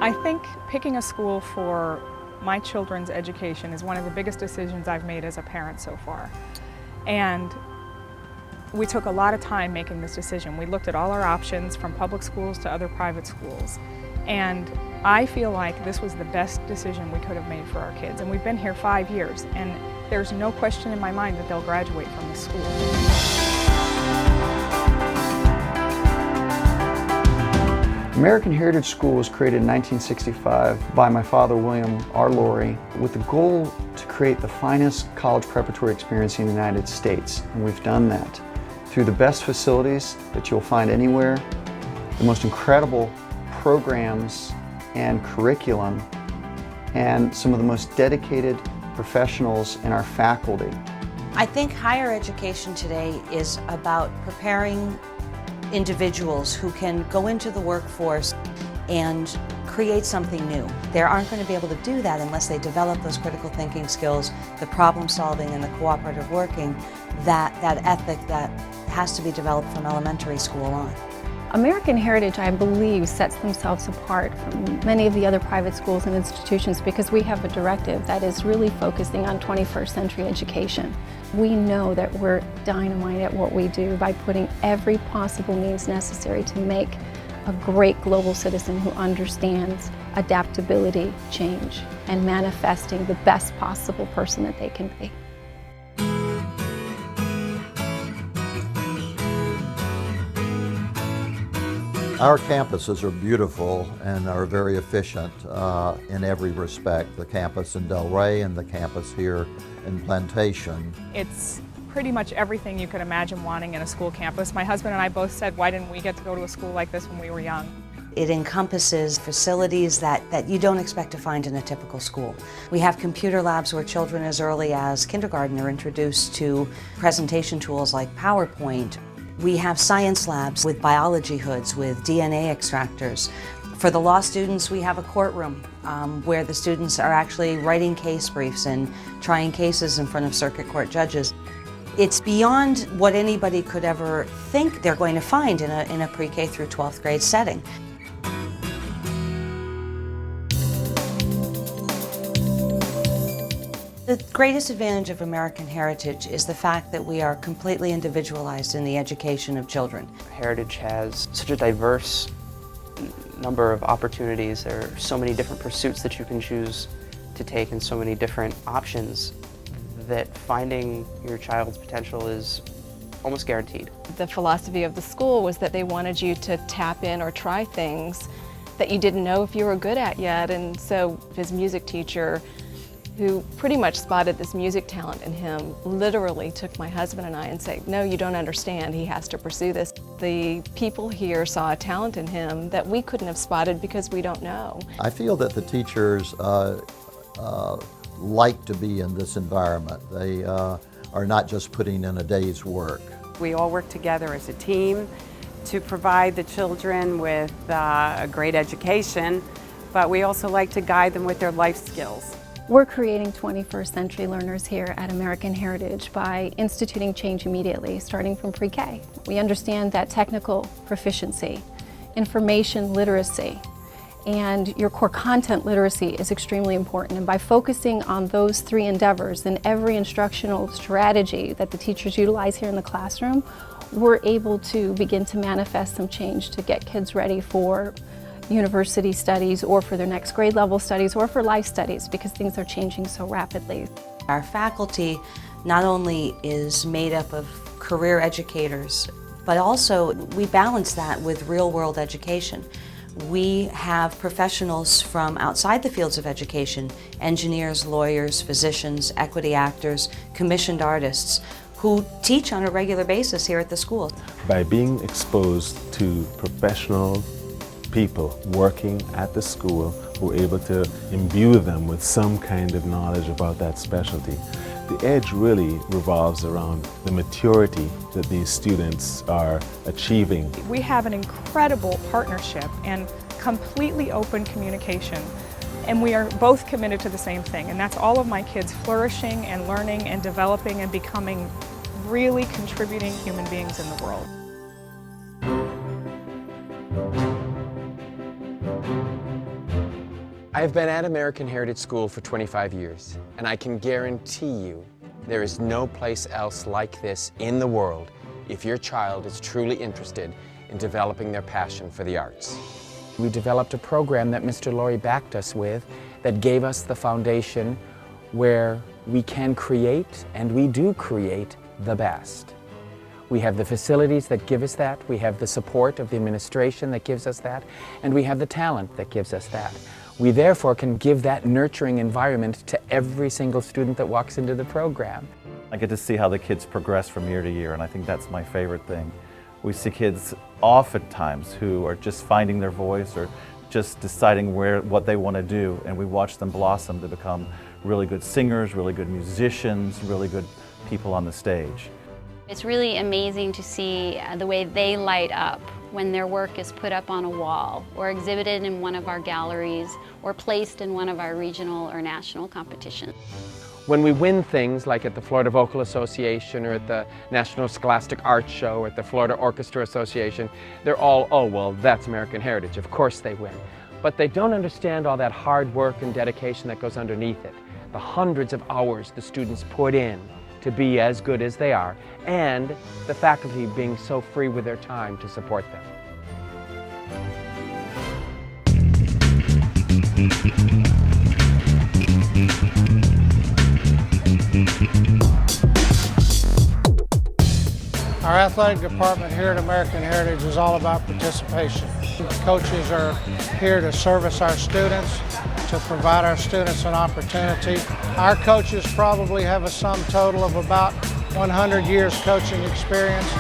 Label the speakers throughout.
Speaker 1: I think picking a school for my children's education is one of the biggest decisions I've made as a parent so far. And we took a lot of time making this decision. We looked at all our options, from public schools to other private schools. And I feel like this was the best decision we could have made for our kids. And we've been here 5 years, and there's no question in my mind that they'll graduate from the school.
Speaker 2: American Heritage School was created in 1965 by my father, William R. Laurie, with the goal to create the finest college preparatory experience in the United States. And we've done that through the best facilities that you'll find anywhere, the most incredible programs and curriculum, and some of the most dedicated professionals in our faculty.
Speaker 3: I think higher education today is about preparing individuals who can go into the workforce and create something new. They aren't going to be able to do that unless they develop those critical thinking skills, the problem solving and the cooperative working, that ethic that has to be developed from elementary school on.
Speaker 4: American Heritage, I believe, sets themselves apart from many of the other private schools and institutions because we have a directive that is really focusing on 21st century education. We know that we're dynamite at what we do by putting every possible means necessary to make a great global citizen who understands adaptability, change, and manifesting the best possible person that they can be.
Speaker 5: Our campuses are beautiful and are very efficient in every respect. The campus in Delray and the campus here in Plantation.
Speaker 1: It's pretty much everything you could imagine wanting in a school campus. My husband and I both said, why didn't we get to go to a school like this when we were young?
Speaker 3: It encompasses facilities that you don't expect to find in a typical school. We have computer labs where children as early as kindergarten are introduced to presentation tools like PowerPoint. We have science labs with biology hoods, with DNA extractors. For the law students, we have a courtroom where the students are actually writing case briefs and trying cases in front of circuit court judges. It's beyond what anybody could ever think they're going to find in a pre-K through 12th grade setting. The greatest advantage of American Heritage is the fact that we are completely individualized in the education of children.
Speaker 6: Heritage has such a diverse number of opportunities. There are so many different pursuits that you can choose to take and so many different options that finding your child's potential is almost guaranteed.
Speaker 7: The philosophy of the school was that they wanted you to tap in or try things that you didn't know if you were good at yet, and so his music teacher, who pretty much spotted this music talent in him, literally took my husband and I and said, no, you don't understand, he has to pursue this. The people here saw a talent in him that we couldn't have spotted because we don't know.
Speaker 5: I feel that the teachers like to be in this environment. They are not just putting in a day's work.
Speaker 8: We all work together as a team to provide the children with a great education, but we also like to guide them with their life skills.
Speaker 4: We're creating 21st century learners here at American Heritage by instituting change immediately, starting from pre-K. We understand that technical proficiency, information literacy, and your core content literacy is extremely important. And by focusing on those three endeavors in every instructional strategy that the teachers utilize here in the classroom, we're able to begin to manifest some change to get kids ready for university studies or for their next grade level studies or for life studies because things are changing so rapidly.
Speaker 3: Our faculty not only is made up of career educators, but also we balance that with real-world education. We have professionals from outside the fields of education, engineers, lawyers, physicians, equity actors, commissioned artists, who teach on a regular basis here at the school.
Speaker 9: By being exposed to professional people working at the school who are able to imbue them with some kind of knowledge about that specialty, the edge really revolves around the maturity that these students are achieving.
Speaker 1: We have an incredible partnership and completely open communication, and we are both committed to the same thing, and that's all of my kids flourishing and learning and developing and becoming really contributing human beings in the world.
Speaker 10: I've been at American Heritage School for 25 years, and I can guarantee you there is no place else like this in the world if your child is truly interested in developing their passion for the arts. We developed a program that Mr. Laurie backed us with that gave us the foundation where we can create, and we do create, the best. We have the facilities that give us that, we have the support of the administration that gives us that, and we have the talent that gives us that. We therefore can give that nurturing environment to every single student that walks into the program.
Speaker 11: I get to see how the kids progress from year to year, and I think that's my favorite thing. We see kids oftentimes who are just finding their voice or just deciding what they want to do, and we watch them blossom to become really good singers, really good musicians, really good people on the stage.
Speaker 12: It's really amazing to see the way they light up when their work is put up on a wall or exhibited in one of our galleries or placed in one of our regional or national competitions.
Speaker 10: When we win things like at the Florida Vocal Association or at the National Scholastic Arts Show or at the Florida Orchestra Association, they're all, oh, well, that's American Heritage. Of course they win. But they don't understand all that hard work and dedication that goes underneath it. The hundreds of hours the students put in to be as good as they are, and the faculty being so free with their time to support them.
Speaker 13: Our athletic department here at American Heritage is all about participation. Coaches are here to service our students, to provide our students an opportunity. Our coaches probably have a sum total of about 100 years coaching experience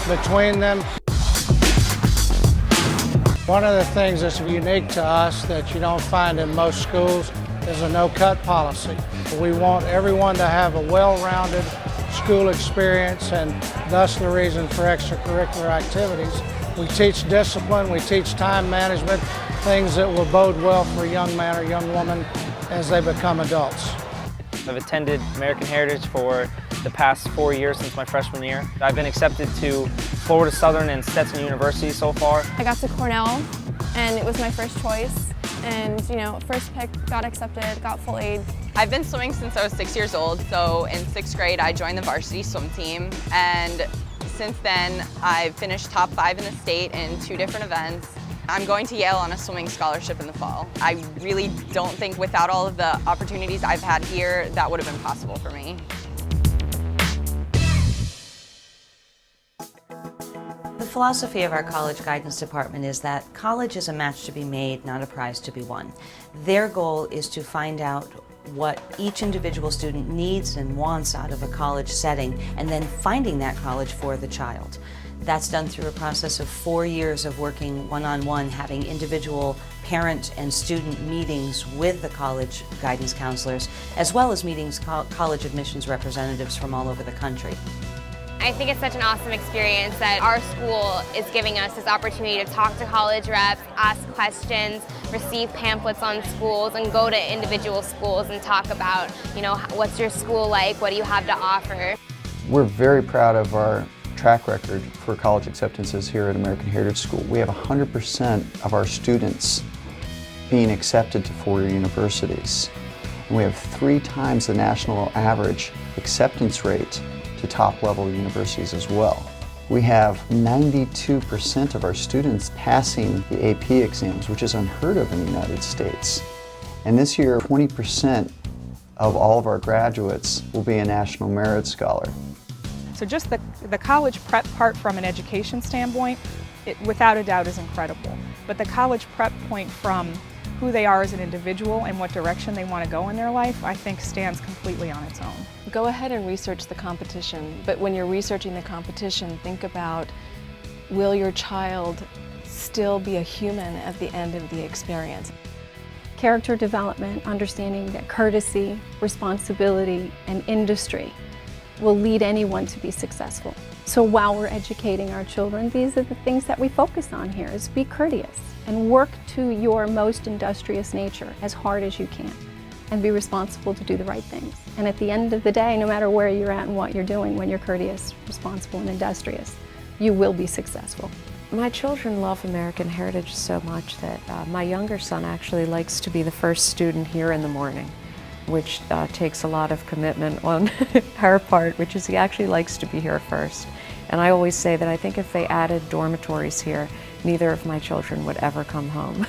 Speaker 13: between them. One of the things that's unique to us that you don't find in most schools is a no-cut policy. We want everyone to have a well-rounded school experience, and thus the reason for extracurricular activities. We teach discipline, we teach time management, things that will bode well for a young man or young woman as they become adults.
Speaker 14: I've attended American Heritage for the past 4 years since my freshman year. I've been accepted to Florida Southern and Stetson University so far.
Speaker 15: I got to Cornell, and it was my first choice. And, first pick, got accepted, got full aid.
Speaker 16: I've been swimming since I was 6 years old, so in 6th grade I joined the varsity swim team, and since then I've finished top 5 in the state in 2 different events. I'm going to Yale on a swimming scholarship in the fall. I really don't think without all of the opportunities I've had here, that would have been possible for me.
Speaker 3: The philosophy of our college guidance department is that college is a match to be made, not a prize to be won. Their goal is to find out what each individual student needs and wants out of a college setting, and then finding that college for the child. That's done through a process of 4 years of working one-on-one, having individual parent and student meetings with the college guidance counselors, as well as meetings college admissions representatives from all over the country.
Speaker 17: I think it's such an awesome experience that our school is giving us this opportunity to talk to college reps, ask questions, receive pamphlets on schools, and go to individual schools and talk about, what's your school like, what do you have to offer.
Speaker 2: We're very proud of our track record for college acceptances here at American Heritage School. We have 100% of our students being accepted to 4-year universities. And we have 3 times the national average acceptance rate to top-level universities as well. We have 92% of our students passing the AP exams, which is unheard of in the United States. And this year, 20% of all of our graduates will be a National Merit Scholar.
Speaker 1: So just the college prep part from an education standpoint, it without a doubt is incredible. But the college prep point from who they are as an individual and what direction they want to go in their life, I think stands completely on its own.
Speaker 7: Go ahead and research the competition, but when you're researching the competition, think about, will your child still be a human at the end of the experience?
Speaker 4: Character development, understanding that courtesy, responsibility, and industry will lead anyone to be successful. So while we're educating our children, these are the things that we focus on here, is be courteous and work to your most industrious nature as hard as you can, and be responsible to do the right things. And at the end of the day, no matter where you're at and what you're doing, when you're courteous, responsible, and industrious, you will be successful.
Speaker 18: My children love American Heritage so much that my younger son actually likes to be the first student here in the morning, which takes a lot of commitment on our part, which is he actually likes to be here first. And I always say that I think if they added dormitories here, neither of my children would ever come home.